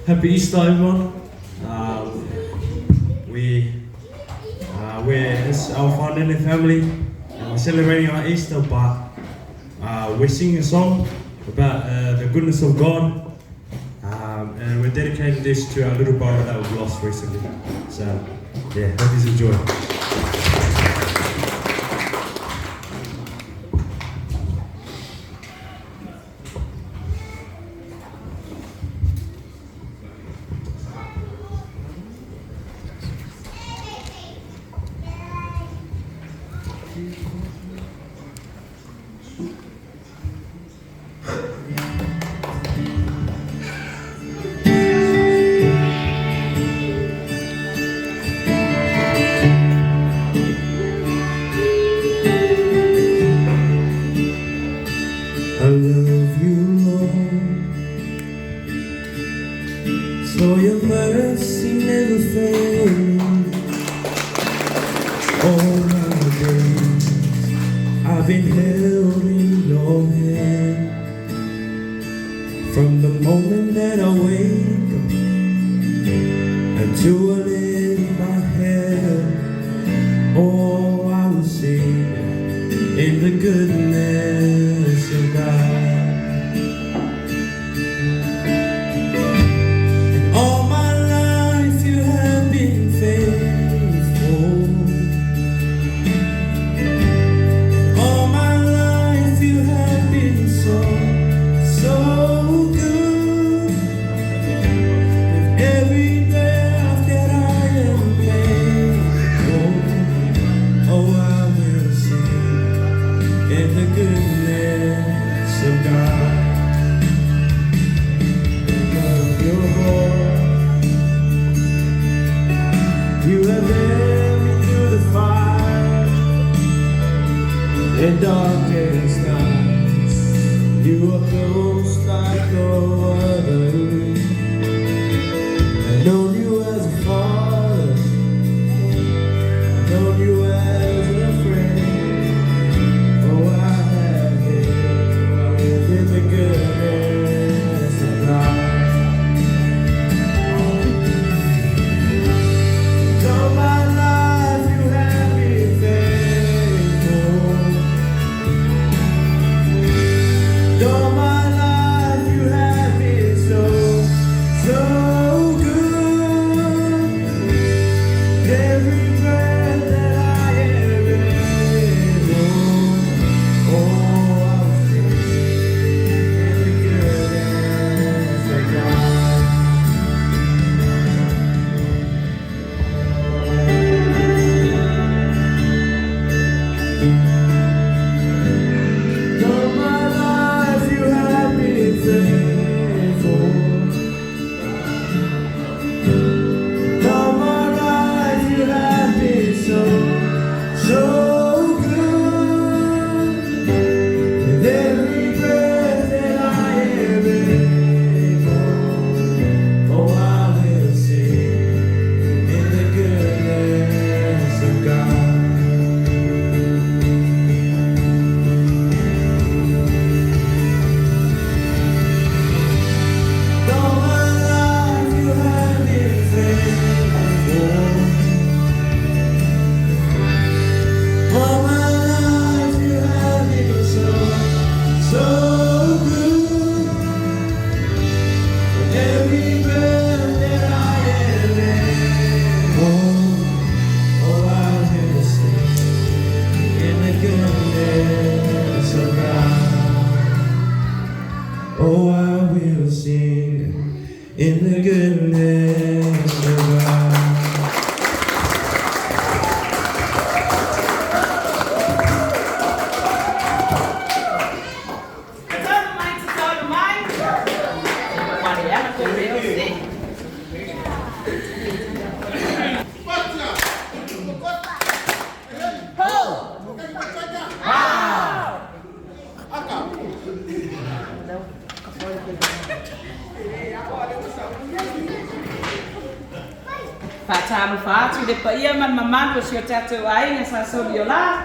Happy Easter, everyone. It's our Faamanatu family, and we're celebrating our Easter, but we're singing a song about the goodness of God, and we're dedicating this to our little brother that was lost recently. So, yeah, hope you enjoy. I love you, Lord, for your mercy never fails me. All my days I've been held in your hand. From the moment that I wake up until I lay my head, oh, I will sing in the goodness of God. And all my life you have been faithful. All my life you have been so good. With every breath that I am able, oh, I will sing in the goodness of God. Love your heart. You have led me through the fire in darkest nights. You are close like no other. I've known you as a father. I've known you as a friend. Oh, I have lived in the goodness of God. All my life you have been faithful. All my life you have been so good. Every breath that I am able, oh, I'll sing in the goodness of God. All my life you have been faithful. All my life you have been so good. With every breath that I am able, oh, I will sing in the goodness of God. All my life you have been faithful. All my life you have been so good. With every breath that I am able, oh, I will sing in the goodness of God. Oh, I will sing in the goodness of God. Facciamo facile, poi io mamma mando si ho detto ai nella Soliola,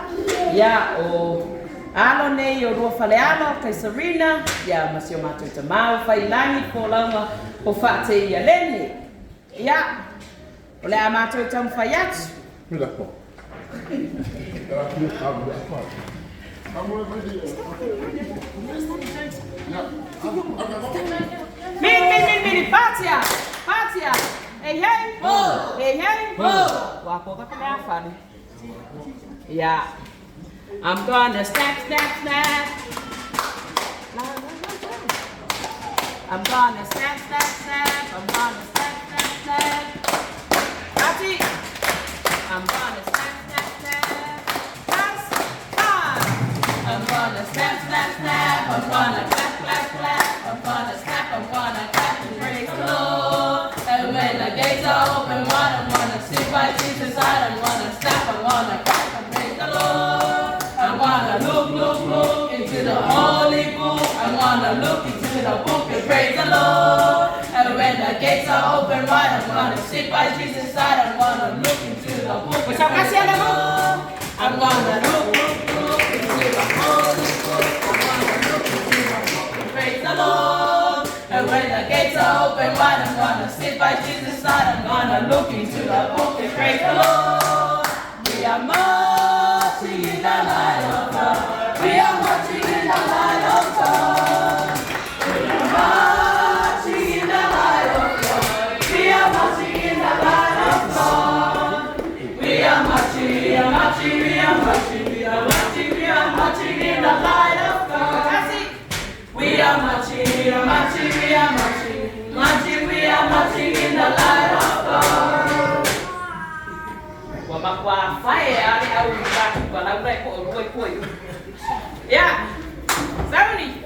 ya o Alo nei o rua fale alo, kai Serena, ia masio mātou te mau, whai langi ko launga o whaate ia lene. Ia, o lea mātou tamu whai atu. Mira po. Mini, Patia, hey, hey, wako ka lea whare. Ia, I'm gonna snap. I'm gonna snap. I'm gonna snap. Ati. I'm gonna snap. That's time. I'm gonna snap. I'm gonna clap. I'm gonna snap. I'm gonna clap and praise the Lord. And when the gates are open wide, I'm gonna sit by Jesus' side. I'm gonna snap. I'm gonna clap and praise the Lord. I'm gonna look into the holy book. I'm gonna look into the book and praise the Lord. And when the gates are open wide, I'm gonna sit by Jesus' side. I'm gonna look into the book and praise the Lord. I'm gonna look into the holy book. I'm gonna look into the book and praise the Lord. And when the gates are open wide, I'm gonna sit by Jesus' side. I'm gonna look into the book and praise the Lord. We are marching in the light of God. We are marching in the light of God. We are marching in the light of God. We are marching in the light of God. We are marching in the light of God. That's it. We are marching in the light of God. Wabakwa fire ali au mbaki kwa labda kwa. Yeah. 70.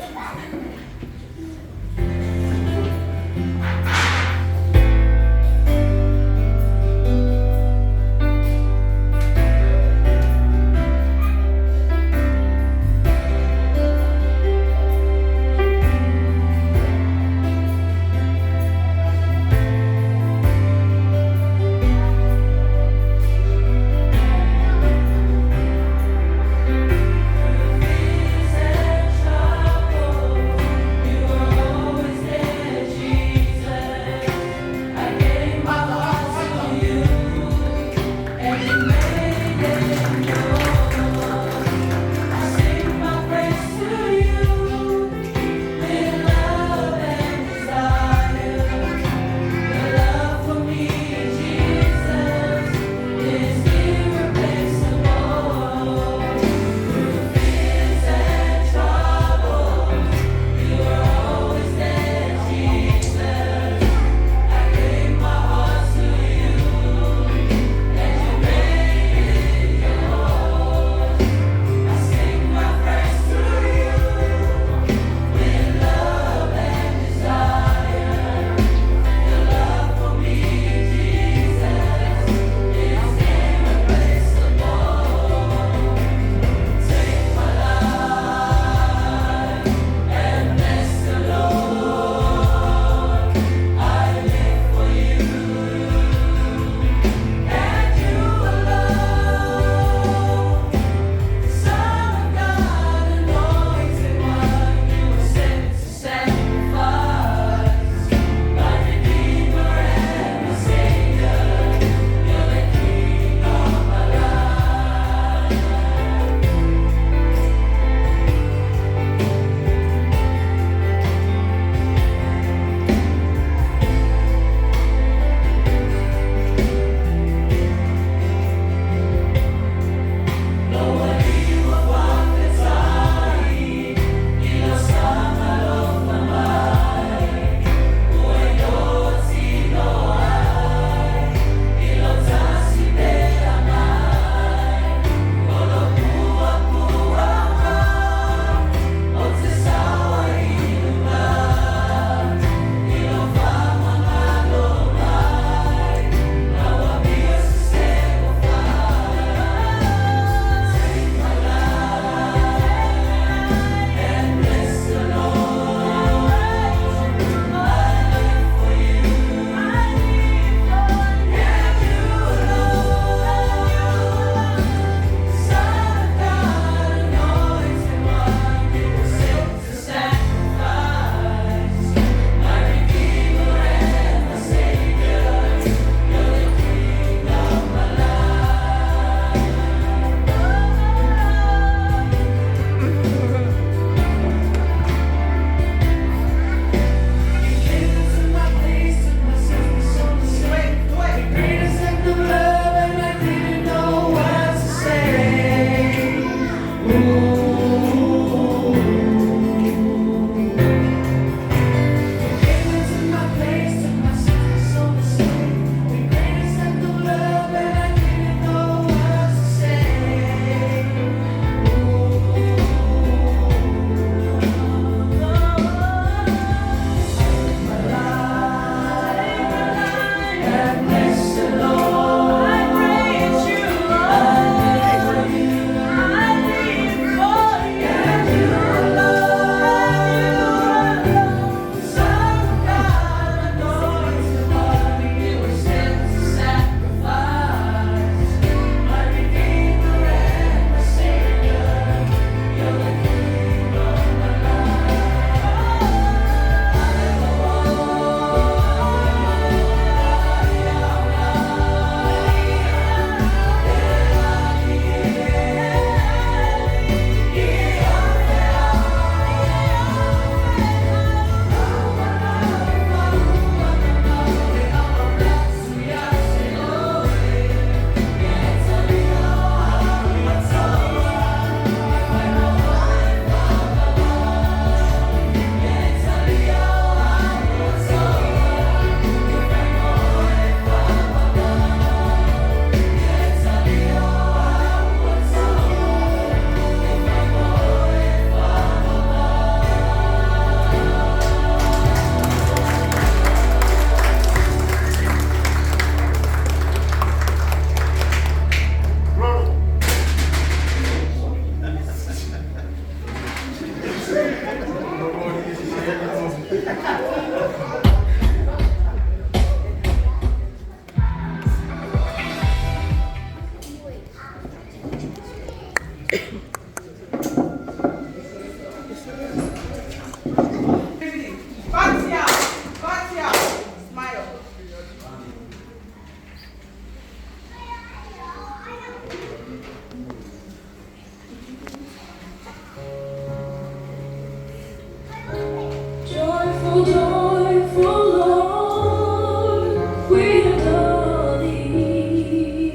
Joyful, joyful Lord, we adore thee.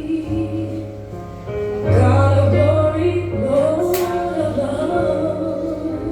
God of glory, Lord of love.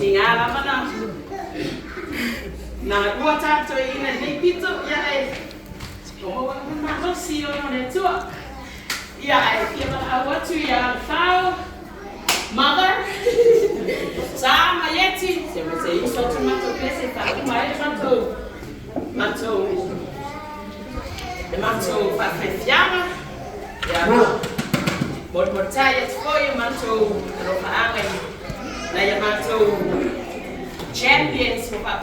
tingala mana. Na dua tato ina ni pito ya oh na no si o ne tu ya kia awa tu ya fao mother sama yeti se me se iso tomato pese pa mai mato fa fiama ya Bot taya tkoyo mato roka anga na ya mato champions for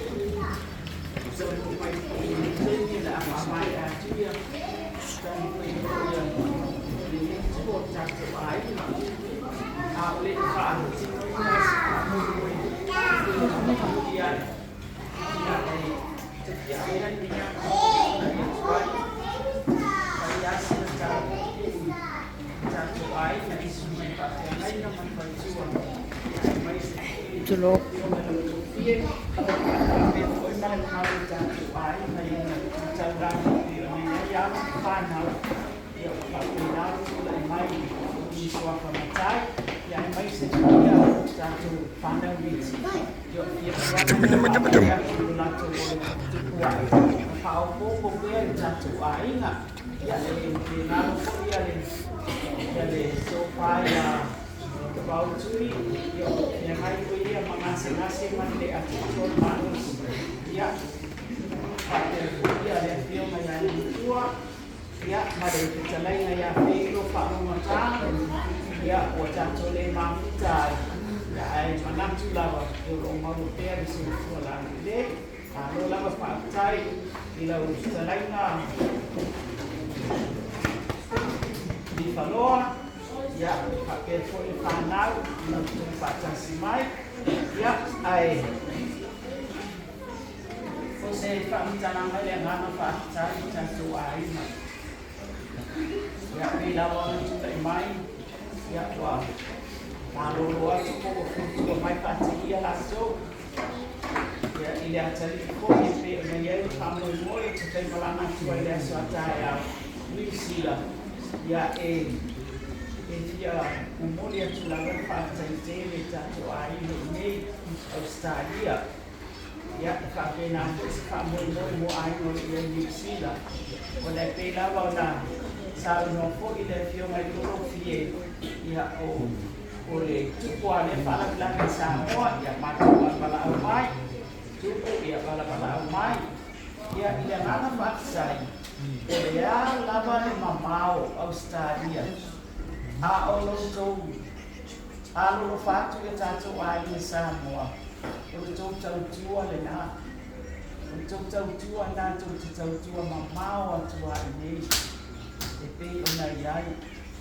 Tulog. Bautui, yang hai kuya mengasih-ngasih mandi atau manus, ya, pada kuya yang dia menyanyi tua, ya, mari kita lain ya, itu Pak Rumah, ya, wajah cole mamita, ya, manam culawa, rumah rupiah di sini sekolah ini, kalau lama Pak Cai, bila usaha lainnya di Paloa. Ya, pakai foil panel untuk baca simai. Ya, ai. Saya pak jangan yang mana pak cari jatuh air. Ya, bila orang sudah main, ya wah. Kalau luar cukup untuk main pasti dia langsung. Ya, ini cari kok ini menjadi kamu mulai kita malam cuai dia suara wisilah. Ya, dia kemudian sudah partai TV jatuh air ini Australia ya pakai nanti kamu mau air yang di sini oleh pela bawah saat nopo ini film itu ya oleh cukup ada pada belakang semua ya macam pada umai cukup ya pada umai ya ini mana paksa ya lawan mamau Australia Lotu, fatu ya tatu air semua. Untuk jauh lena, untuk jauh na jauh mamau tua ini. Tapi unayai,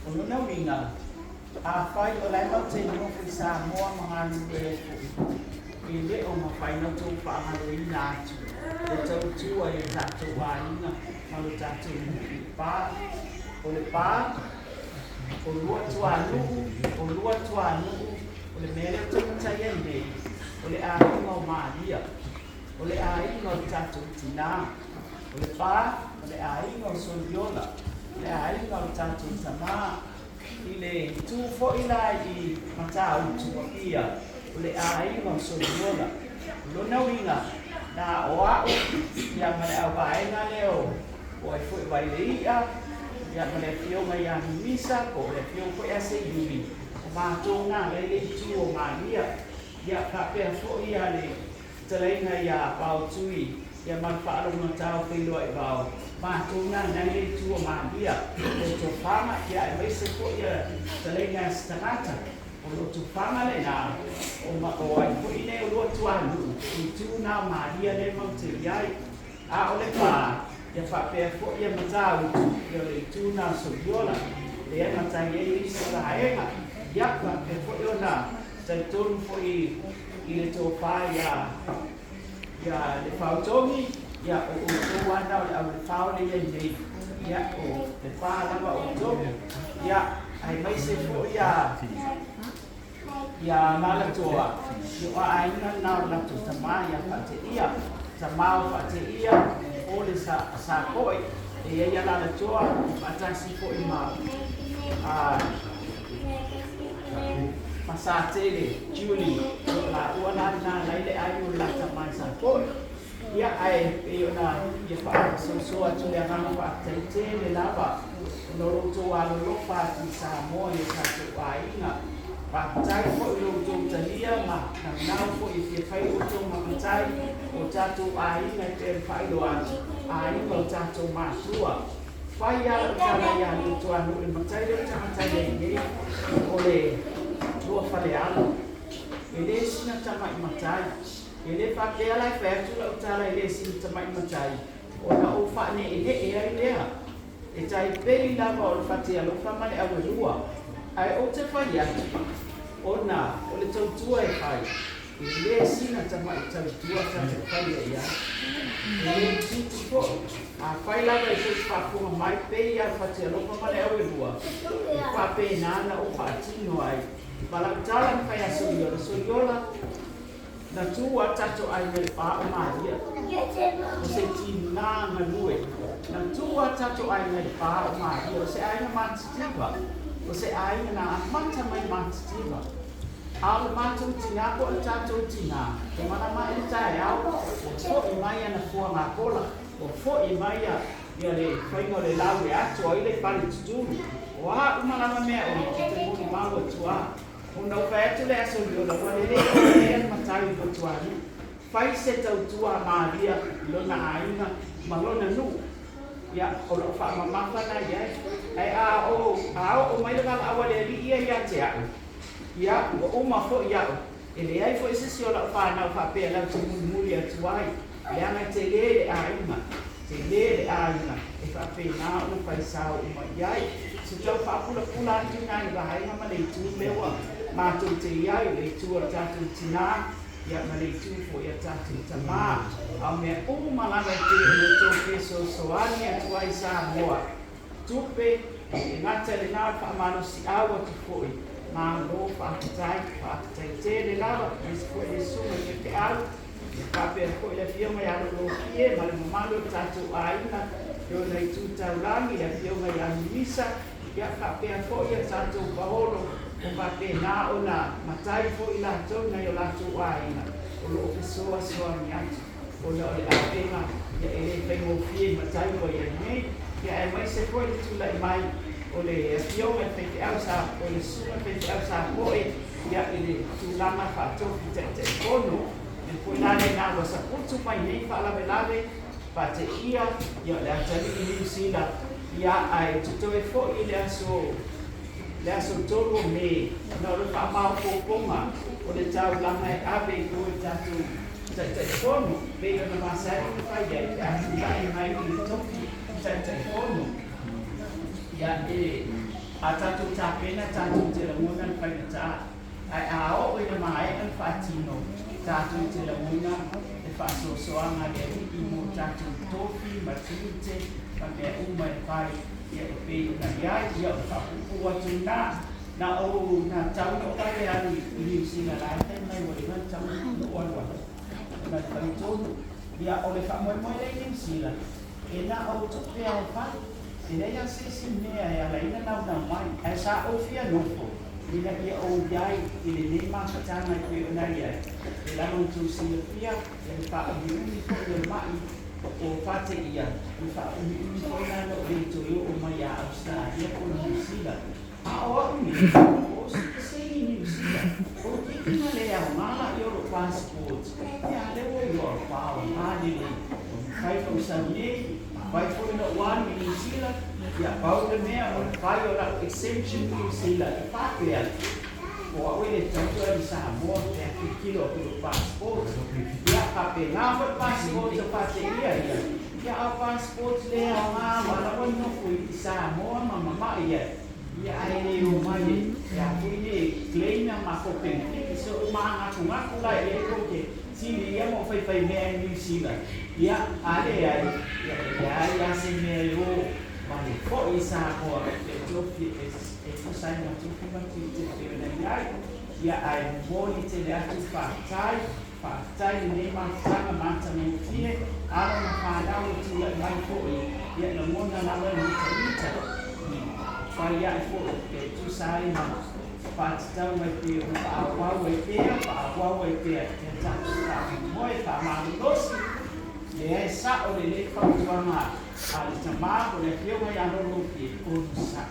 ununa winga. Apa yang lain macam ni semua mengalir beku. Ini Faamanatu pengaruhi natu. Jauh ya tatu air na, malu tatu pa, oleh pa. Olua tuanu, oleh mere percaya ini, oleh ahli mau madia, oleh ahli mau jatuh Cina, oleh ahli mau Soliola, oleh ahli mau jatuh sama, ini tu ilai macam tu dia, oleh ahli mau Soliola, lo nawinga, na oau yang mana awai ngaleo, oi foi bailia. Ya melefio maya misa ko lefio ko ase yumi ma tonga lele tuo mania ya kape fo ia le telaina ya pau tui ya manfaat no tau pelo e bau ma tonga lele tuo mania to fama ya mai se ko ya telaina stanata o to fama le na o ma o ai ko ine o tuanu tu na maria le monte yai a ole pa ya pape fo ya matau ya itu na Soliola dia macam ye Israel ya pape fo yo na tentu fo ile to pa ya le fautomi ya o wana o faule ya o le pa la o to ya ai mai se fo ya mala toa yo ai na la to sama ya pate ia sama pate ia oleh sa koi ia la toa macam si koi ma masa tele Juli la wana na lai le ai o la ta mai sa ko ia ai e ona ia fa so atu le ana fa te le lava no Lotu a lo fa ti sa mo e sa tu ai na pa tai ko Lotu talia ma na ko i te fai o to ma tai o tatu ai na te fai do ai ko tatu ma tua fai ya tala ya Lotu anu e ma tai le tama tai le ni o le lo fa le ala e le sina tama i ma tai e le fa ke ala fa tu la tala e le sina tama i ma tai o na o fa ne e ai le e tai peri lava o le fatia lo fa male awe lua ai o te fai atu o le tautua e fai e le sina tama i tautua sa te fai e ia e le tutu po a fai lava i se whakunga mai pei a fatia lo fa male awe lua e wha pe nana o wha atino ai Balakutala ni fai a Soliola na tua tato ai me pa o maria o se ti na ngalue na tua tato ai me pa o maria o se ai na mantiva o se ai na mata mai mantiva au matu tina ko tato tina e mana mai tai au o i mai na fo na kola o fo i mai ya le fai no le lawe atu ai le pali tu o a uma me o te mo ma o tua Una oferta le Soliola, quando le matai do tuani, fai se tua Maria, lona aina, ma lona nu. Ya, o lo fa mama na ya. Ai o mai la awale li ya te a. Ya, o ma fo ya. Ele ai foi se siola fa na fa pe la tu muri atuai. Ya na te le aina. Te le aina. E fa pe na o fai sa o ma ya. Se tau fa pula tu na i vai na ma le tu lewa. Mātou te iau le tua tātou tina, ia ma le tu fo ia tātou tamā. Au mea malanga te le tō peso soani atu ai sa moa. Tupe, e ngata le nā whaamano si awa tu foi. Mā ngō whaakatai te le lawa, e se koe le sunga ke te au. E whapea koe le whionga i aro lo kie, ma le mamalo tātou aina. Yo nei tu taurangi, a whionga i anu misa. Ia whapea koe ia tātou paholo. O pape na o na matai fo i latou na i o latou aina o lo ofesoa soani atu o na o le apenga ia e le whaingofie matai o ia nei ia e mai se koe le tula i mai o le fionga e whaite au sa o le suma whaite au sa koe ia e le tulanga whaatoki te kono e koe nane nga wasa putu mai nei whaalawe lawe pa te ia le atari i New Zealand ia ai tutoe fo i le aso le aso tolo me na o le whaamau kōponga o le tau langa e awe koe tatu tai kono pei o na masai o le whaia e atu lai mai i le toki tai kono ia e a tatu tāpena tatu te lamuna le whaina tā ai a o i na mai an whaatino tatu te lamuna le whaasosoanga le i mo tatu tofi matute pa mea uma e whai ia e pei na iai ia o whapupu atu na o na tau no kai anu i New Zealand ai te mai wai na tau no wana na kai tonu ia o le whamoe le New Zealand e na o tupe au whai e nei a sisi mea e ala ina nau na mai e sa o fia nofo ina ia o iai i le nei makatana i koe o nai ai e lano tu sila fia e le wha umi umi ko i le mai o pate ia i wha umi ko i nana o le to i o mai a Australia ko na New Zealand a o umi o se i New Zealand o kikina le au ngala i oro passport ia le o i oro pao ngani le kai ko sa nei vai foi no one in New Zealand ia pau le mea o le vai o la exemption New Zealand pa pea o a wele tanto e sa mo te a kilo o passport ia pa pe na o passport o pa te ia a passport le a nga wala o no fui sa mo mama ia ai le o mai ia fui le claim ma ko pe so ma nga ku la e ko ke si ia mo fai me New Zealand ia ale ia se me o vale fo isa ko e tofi e sai na tu kuma ti te na ia ai boni te le atu tai nei ma tanga mata me fie ala na fa na o tu la mai fo ia na mona na le ni te fa ia fo e tu sai na whātitau mai te o whaawau e pēr, whaawau e pēr, te tatu whamoe, Faamanatu, le ai sa o le whautuanga a le tamako le pio mai anoro ki o nusa.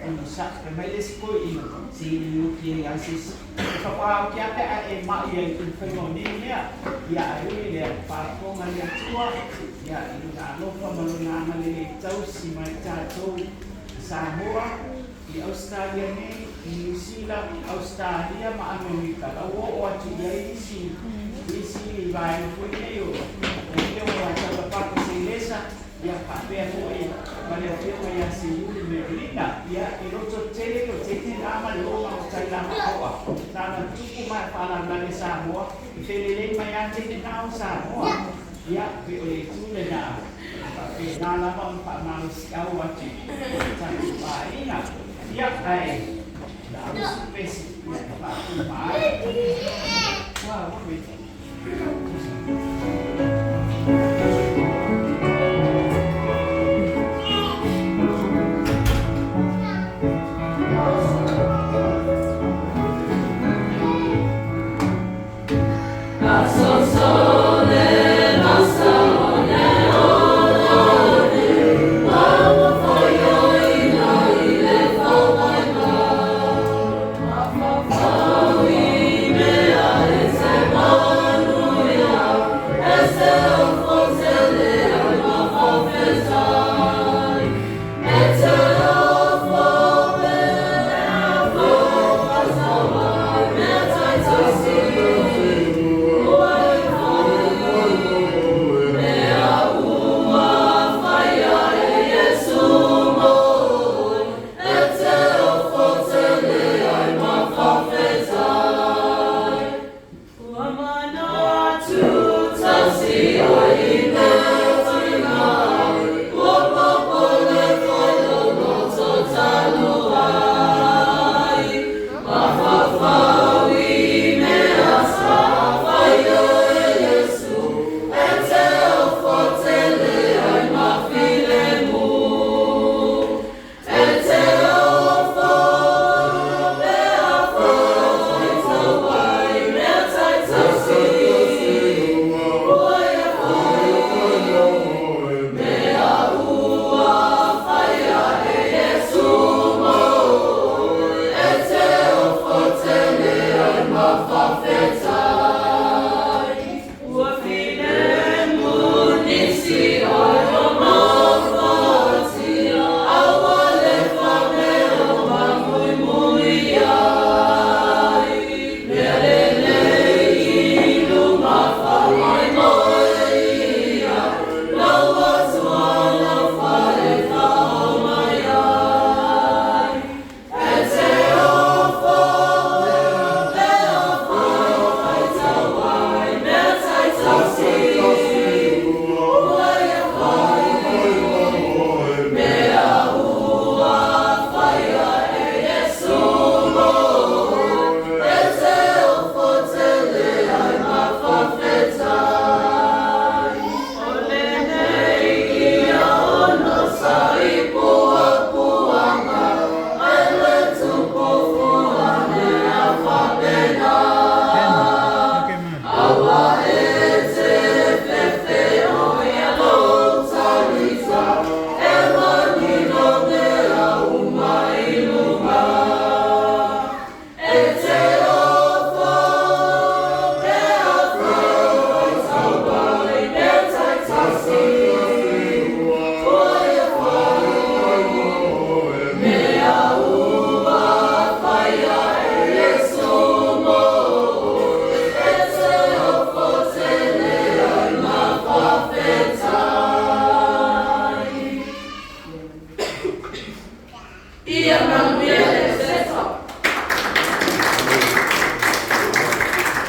E nusa, e mai le sipo ino, si ino ki e asis. E whakawau ki ate a e mai e i whaingo ni mea, ia a ui le whaakonga le atua, ia ino ngā lopa malunga male le tausi mai tātou Samoa, i Australia nei, i New Zealand, Australia, ma Amerika. Lau o atu ia isi i vai no fui nei o. E pio o ata wapaka se lesa, ia whapea foi, ma leo pio mai a se uli me rina, ia i roto tele o te te nama le oma o tai lama oa. Tāna tuku mai whala nane Samoa, i whelelei mai a te te nao Samoa. Ia, pe o le tūle nā. Pe nā lama o whamau si au atu. Tāna whaina. Ia, ai. Nā usu pesi. Ia, whaku mai. Wā, wawete. Ia